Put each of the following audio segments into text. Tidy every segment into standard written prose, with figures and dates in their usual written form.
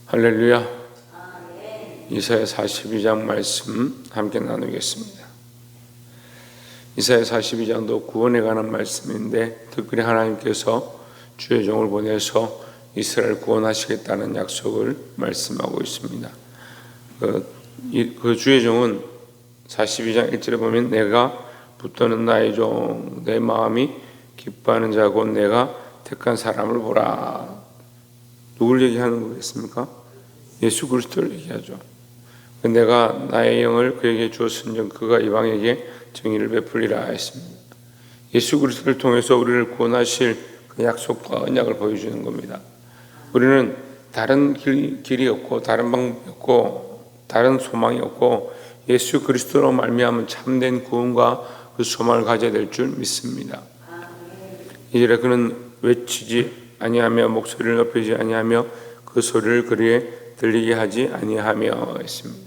할렐루야. 이사야 42장 말씀 함께 나누겠습니다. 이사야 42장도 구원에 관한 말씀인데 특별히 하나님께서 주의 종을 보내서 이스라엘 구원하시겠다는 약속을 말씀하고 있습니다. 그 주의 종은 42장 1절에 보면 내가 붙드는 나의 종 내 마음이 기뻐하는 자 곧 내가 택한 사람을 보라. 누굴 얘기하는 거겠습니까? 예수 그리스도를 얘기하죠. 내가 나의 영을 그에게 주었은즉 그가 이방에게 정의를 베풀리라 했습니다. 예수 그리스도를 통해서 우리를 구원하실 그 약속과 언약을 보여주는 겁니다. 우리는 다른 길이 없고 다른 방법이 없고 다른 소망이 없고 예수 그리스도로 말미암은 참된 구원과 그 소망을 가져야 될 줄 믿습니다. 이제 그는 외치지 아니하며 목소리를 높이지 아니하며 그 소리를 그리에 들리게 하지 아니하며 했습니다.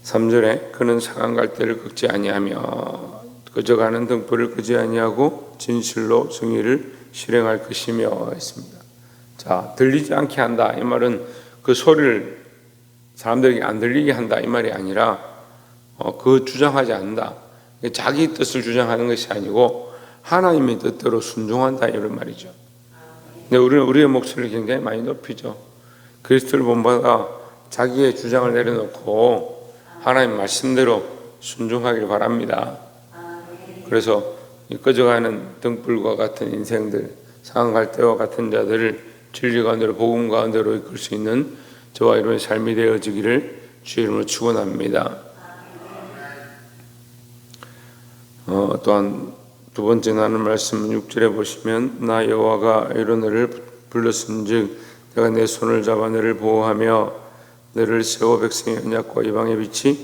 3절에 그는 상한 갈대를 긋지 아니하며 꺼져가는 등불을 끄지 아니하고 진실로 정의를 실행할 것이며 했습니다. 자, 들리지 않게 한다 이 말은 그 소리를 사람들에게 안 들리게 한다 이 말이 아니라 그 주장하지 않는다. 자기 뜻을 주장하는 것이 아니고 하나님의 뜻대로 순종한다 이런 말이죠. 근데 우리는 우리의 목소리를 굉장히 많이 높이죠. 그리스도를 본받아 자기의 주장을 내려놓고 하나님 말씀대로 순종하길 바랍니다. 그래서 꺼져가는 등불과 같은 인생들, 상한 갈대와 같은 자들을 진리 가운데로 복음 가운데로 이끌 수 있는 저와 여러분의 삶이 되어지기를 주의 이름으로 축원합니다. 또한 두 번째 나눈 말씀 6절에 보시면 나 여호와가 너를 불렀은즉 내가 내 손을 잡아 너를 보호하며 너를 세워 백성의 언약과 이방의 빛이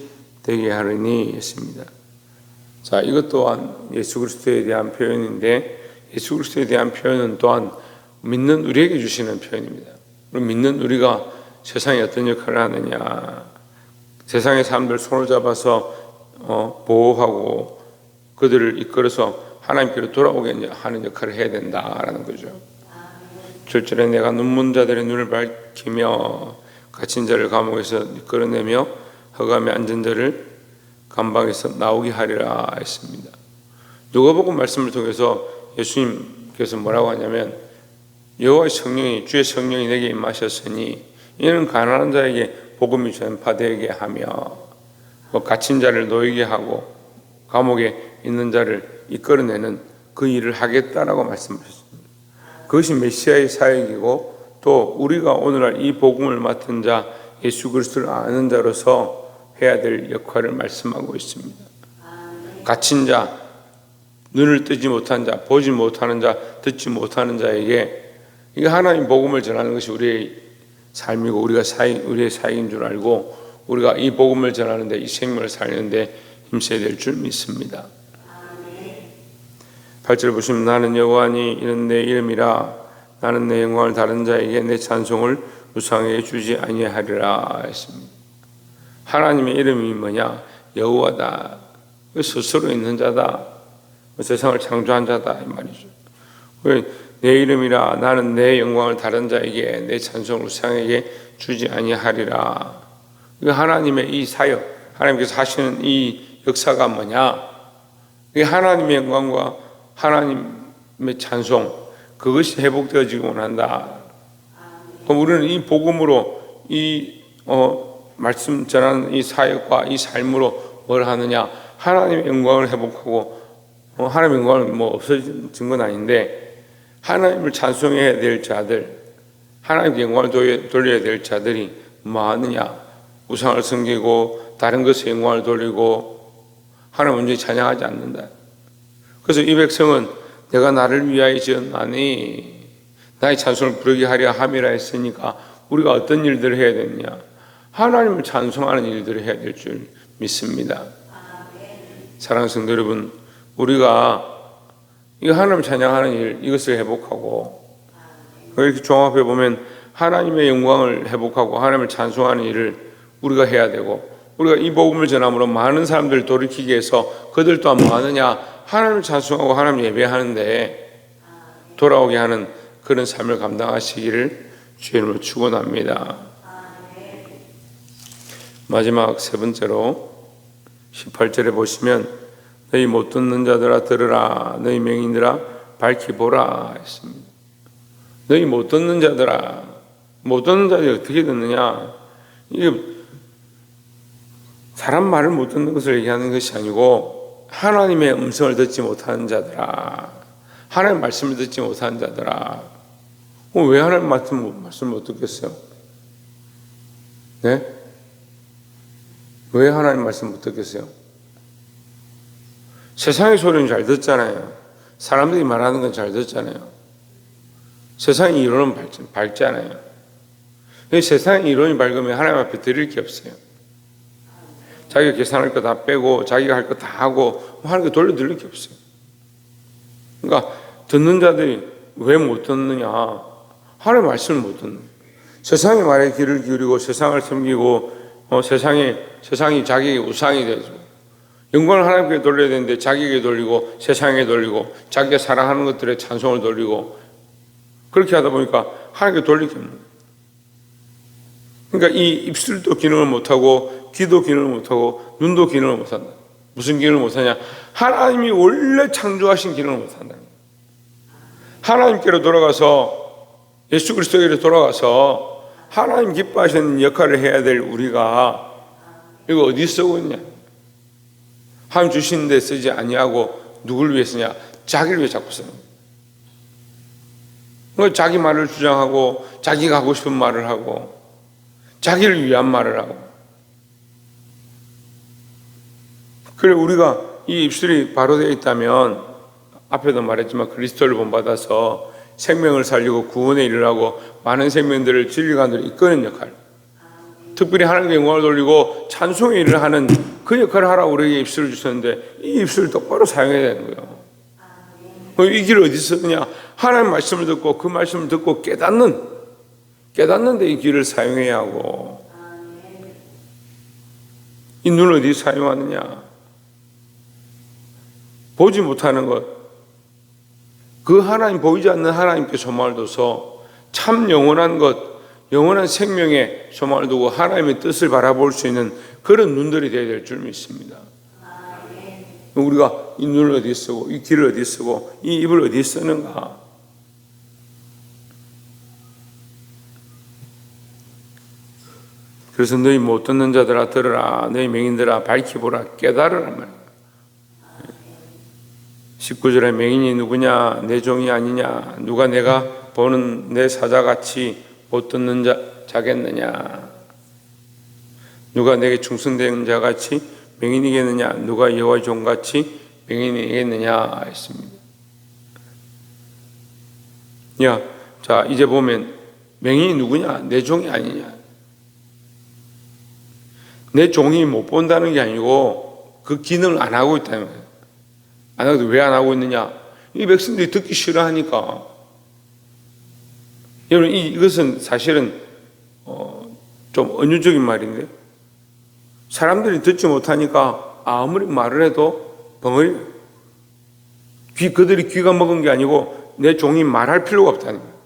되게 하리니 했습니다. 자, 이것 또한 예수 그리스도에 대한 표현인데 예수 그리스도에 대한 표현은 또한 믿는 우리에게 주시는 표현입니다. 믿는 우리가 세상에 어떤 역할을 하느냐, 세상의 사람들 손을 잡아서 보호하고 그들을 이끌어서 하나님께로 돌아오게 하는 역할을 해야 된다라는 거죠. 7절에 내가 눈먼 자들의 눈을 밝히며 갇힌 자를 감옥에서 이끌어내며 허감에 앉은 자를 감방에서 나오게 하리라 했습니다. 누가복음 말씀을 통해서 예수님께서 뭐라고 하냐면 여호와의 성령이 주의 성령이 내게 임하셨으니 이는 가난한 자에게 복음이 전파되게 하며 갇힌 자를 놓이게 하고 감옥에 있는 자를 이끌어내는 그 일을 하겠다라고 말씀하셨습니다. 그것이 메시아의 사역이고 또 우리가 오늘날 이 복음을 맡은 자 예수 그리스도를 아는 자로서 해야 될 역할을 말씀하고 있습니다. 갇힌 자, 눈을 뜨지 못한 자, 보지 못하는 자, 듣지 못하는 자에게 이게 하나님 복음을 전하는 것이 우리의 삶이고 우리의 사역인 줄 알고 우리가 이 복음을 전하는데 이 생명을 살리는데 힘써야 될 줄 믿습니다. 8절 보시면 나는 여호와니 이는 내 이름이라 나는 내 영광을 다른 자에게 내 찬송을 우상에게 주지 아니하리라 했습니다. 하나님의 이름이 뭐냐? 여호와다. 스스로 있는 자다. 세상을 창조한 자다 이 말이죠. 내 이름이라 나는 내 영광을 다른 자에게 내 찬송을 우상에게 주지 아니하리라. 하나님의 이 사역, 하나님께서 하시는 이 역사가 뭐냐? 이게 하나님의 영광과 하나님의 찬송 그것이 회복되어지고 한다. 그럼 우리는 이 복음으로 이 말씀 전하는 이 사역과 이 삶으로 뭘 하느냐? 하나님의 영광을 회복하고 하나님의 영광은 없어진 건 아닌데 하나님을 찬송해야 될 자들, 하나님께 영광을 돌려야 될 자들이 뭐 하느냐? 우상을 섬기고 다른 것에 영광을 돌리고 하나님 온전히 찬양하지 않는다. 그래서 이 백성은 내가 나를 위하여 지었나니 나의 찬송을 부르게 하려 함이라 했으니까 우리가 어떤 일들을 해야 되느냐? 하나님을 찬송하는 일들을 해야 될 줄 믿습니다. 사랑하는 성도 여러분, 우리가 이 하나님을 찬양하는 일 이것을 회복하고 이렇게 종합해 보면 하나님의 영광을 회복하고 하나님을 찬송하는 일을 우리가 해야 되고 우리가 이 복음을 전함으로 많은 사람들을 돌이키게 해서 그들 또한 뭐 하느냐? 하나님을 찬송하고 하나님 예배하는데 돌아오게 하는 그런 삶을 감당하시기를 주의 이름으로 축원합니다. 마지막 세 번째로 18절에 보시면 너희 못 듣는 자들아 들으라, 너희 맹인들아 밝히 보라 했습니다. 너희 못 듣는 자들아, 못 듣는 자들이 어떻게 듣느냐? 이게 사람 말을 못 듣는 것을 얘기하는 것이 아니고 하나님의 음성을 듣지 못하는 자들아, 하나님의 말씀을 듣지 못하는 자들아. 왜 하나님의 말씀을 못 듣겠어요? 네? 왜 하나님 말씀 못 듣겠어요? 세상의 소리는 잘 듣잖아요. 사람들이 말하는 건 잘 듣잖아요. 세상의 이론은 밝잖아요. 세상의 이론이 밝으면 하나님 앞에 드릴 게 없어요. 자기가 계산할 거 다 빼고 자기가 할 거 다 하고 하는 거 돌려 드릴 게 없어요. 그러니까 듣는 자들이 왜 못 듣느냐? 하나님의 말씀을 못 듣는 거예요. 세상의 말에 귀를 기울이고 세상을 섬기고 세상이 자기의 우상이 되죠. 영광을 하나님께 돌려야 되는데 자기에게 돌리고 세상에 돌리고 자기가 사랑하는 것들에 찬송을 돌리고 그렇게 하다 보니까 하나님께 돌릴 게 없는 거예요. 그러니까 이 입술도 기능을 못하고 귀도 기능을 못하고 눈도 기능을 못한다. 무슨 기능을 못하냐? 하나님이 원래 창조하신 기능을 못한다. 하나님께로 돌아가서 예수 그리스도에게 돌아가서 하나님 기뻐하시는 역할을 해야 될 우리가 이거 어디 쓰고 있냐? 하나님 주신 데 쓰지 아니하고 누구를 위해 쓰냐? 자기를 위해 자꾸 쓰는 거예요. 자기 말을 주장하고 자기가 하고 싶은 말을 하고 자기를 위한 말을 하고. 그래 우리가 이 입술이 바로 되어 있다면 앞에도 말했지만 그리스도를 본받아서 생명을 살리고 구원에 이르라고 많은 생명들을 진리관으로 이끄는 역할, 특별히 하나님께 영광을 돌리고 찬송의 일을 하는 그 역할을 하라고 우리에게 입술을 주셨는데 이 입술을 똑바로 사용해야 되는 거예요. 이 길을 어디 쓰느냐? 하나님 말씀을 듣고 그 말씀을 듣고 깨닫는 데 이 길을 사용해야 하고, 이 눈을 어디 사용하느냐? 보지 못하는 것, 그 하나님, 보이지 않는 하나님께 소망을 둬서 참 영원한 것, 영원한 생명에 소망을 두고 하나님의 뜻을 바라볼 수 있는 그런 눈들이 되어야 될 줄 믿습니다. 우리가 이 눈을 어디 쓰고 이 귀를 어디 쓰고 이 입을 어디 쓰는가? 그래서 너희 못 듣는 자들아 들으라, 너희 맹인들아 밝히 보라, 깨달으라 말이야. 19절에 맹인이 누구냐? 내 종이 아니냐? 누가 내가 보는 내 사자같이 못 듣는 자겠느냐? 누가 내게 충성된 자같이 맹인이겠느냐? 누가 여호와의 종같이 맹인이겠느냐? 했습니다. 자 이제 보면 맹인이 누구냐? 내 종이 아니냐? 내 종이 못 본다는 게 아니고 그 기능을 안 하고 있다는 거예요. 안 하고 왜 안 하고 있느냐? 이 백성들이 듣기 싫어하니까. 여러분 이것은 사실은 좀 은유적인 말인데, 사람들이 듣지 못하니까 아무리 말을 해도 벙어리. 그들이 귀가 먹은 게 아니고 내 종이 말할 필요가 없다는 거예요.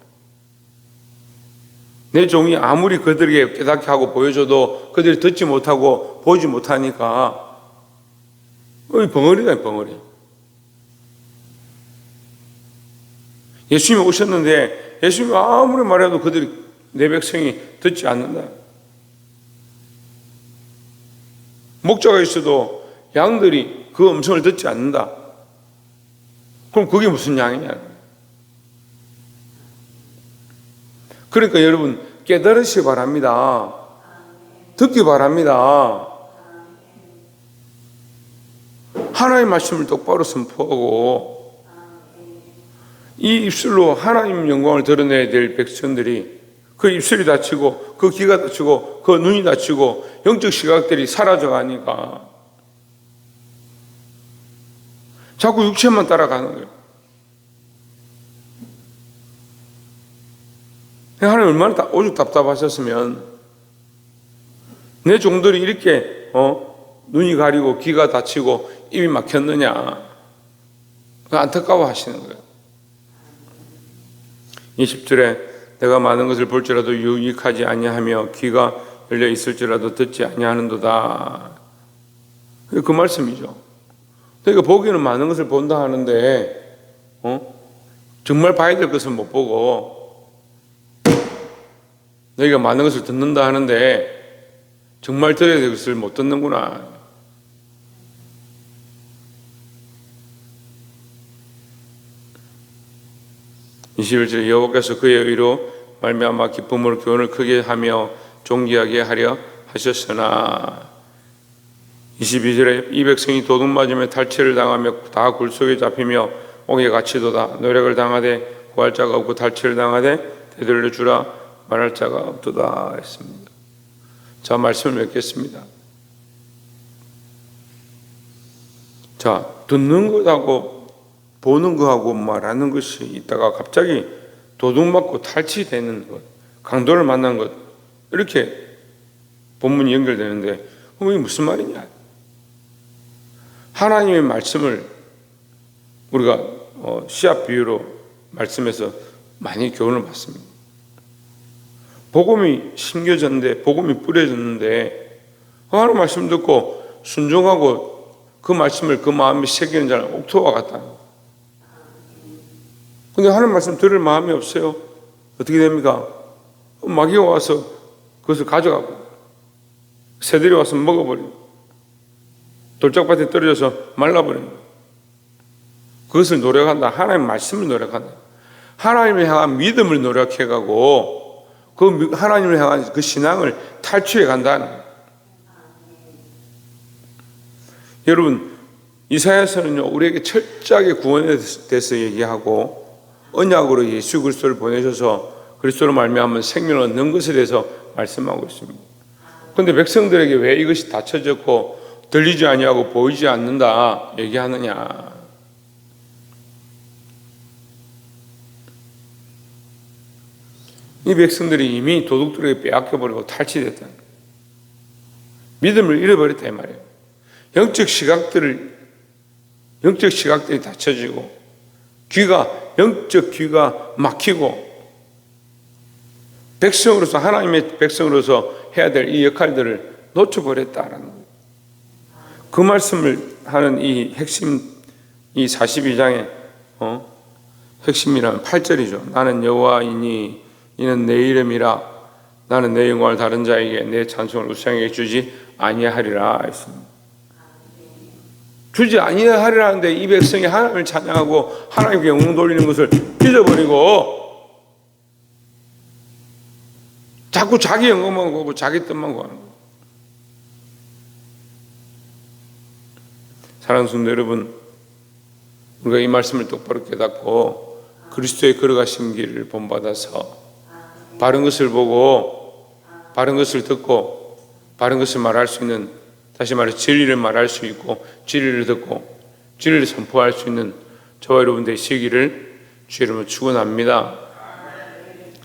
내 종이 아무리 그들에게 깨닫게 하고 보여줘도 그들이 듣지 못하고 보지 못하니까 벙어리다, 벙어리. 예수님이 오셨는데 예수님이 아무리 말해도 그들이, 내 백성이 듣지 않는다. 목자가 있어도 양들이 그 음성을 듣지 않는다. 그럼 그게 무슨 양이냐? 그러니까 여러분 깨달으시기 바랍니다. 듣기 바랍니다. 하나님의 말씀을 똑바로 선포하고 이 입술로 하나님 영광을 드러내야 될 백성들이 그 입술이 닫히고 그 귀가 닫히고 그 눈이 닫히고 영적 시각들이 사라져 가니까 자꾸 육체만 따라가는 거예요. 하나님 얼마나 오죽 답답하셨으면 내 종들이 이렇게 눈이 가리고 귀가 닫히고 입이 막혔느냐, 안타까워 하시는 거예요. 20절에 내가 많은 것을 볼지라도 유익하지 아니하며 귀가 열려 있을지라도 듣지 아니하는도다. 그 말씀이죠. 그러니까 보기는 많은 것을 본다 하는데 정말 봐야 될 것을 못 보고, 너희가 많은 것을 듣는다 하는데 정말 들어야 될 것을 못 듣는구나. (21절) 여호와께서 그의 의로 말미암아 기쁨으로 교훈을 크게 하며 존귀하게 하려 하셨으나, 22절에 이 백성이 도둑 맞으며 탈취를 당하며 다 굴 속에 잡히며 옥에 갇히도다. 노력을 당하되 구할 자가 없고 탈취를 당하되 되돌려 주라 말할 자가 없도다 했습니다. 자, 말씀을 맺겠습니다. 자, 듣는 것하고 보는 것하고 말하는 것이 있다가 갑자기 도둑 맞고 탈취되는 것, 강도를 만난 것, 이렇게 본문이 연결되는데 이게 무슨 말이냐? 하나님의 말씀을 우리가 씨앗 비유로 말씀에서 많이 교훈을 받습니다. 복음이 심겨졌는데, 복음이 뿌려졌는데 하나님 말씀 듣고 순종하고 그 말씀을 그 마음에 새기는 자는 옥토와 같다. 근데 하나님 말씀 들을 마음이 없어요. 어떻게 됩니까? 마귀가 와서 그것을 가져가고 새들이 와서 먹어버리고 돌짝밭에 떨어져서 말라버리는 거예요. 그것을 노력한다. 하나님의 말씀을 노력한다. 하나님을 향한 믿음을 노력해가고 그 하나님을 향한 그 신앙을 탈취해 간다는 거예요. 여러분, 이사야서는요 우리에게 철저하게 구원에 대해서 얘기하고 언약으로 예수 그리스도를 보내셔서 그리스도로 말미암아 생명을 얻는 것에 대해서 말씀하고 있습니다. 그런데 백성들에게 왜 이것이 닫혀졌고 들리지 아니하고 보이지 않는다 얘기하느냐? 이 백성들이 이미 도둑들에게 빼앗겨버리고 탈취됐다. 믿음을 잃어버렸다 이 말이에요. 영적 시각들이 닫혀지고 영적 귀가 막히고 백성으로서, 하나님의 백성으로서 해야 될 이 역할들을 놓쳐버렸다라는 거예요. 그 말씀을 하는 이 핵심, 이 42장의 핵심이라면 8절이죠. 나는 여호와이니 이는 내 이름이라. 나는 내 영광을 다른 자에게 내 찬송을 우상에게 주지 아니하리라 했습니다. 주지 아니하리라 하는데 이 백성이 하나님을 찬양하고 하나님께 영광 돌리는 것을 잊어버리고 자꾸 자기 영광만 구하고 자기 뜻만 구하는 거예요. 사랑하는 성도 여러분, 우리가 이 말씀을 똑바로 깨닫고 그리스도의 걸어가신 길을 본받아서 바른 것을 보고 바른 것을 듣고 바른 것을 말할 수 있는, 다시 말해 진리를 말할 수 있고 진리를 듣고 진리를 선포할 수 있는 저와 여러분 되시기를 주 이름으로 축원합니다.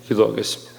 기도하겠습니다.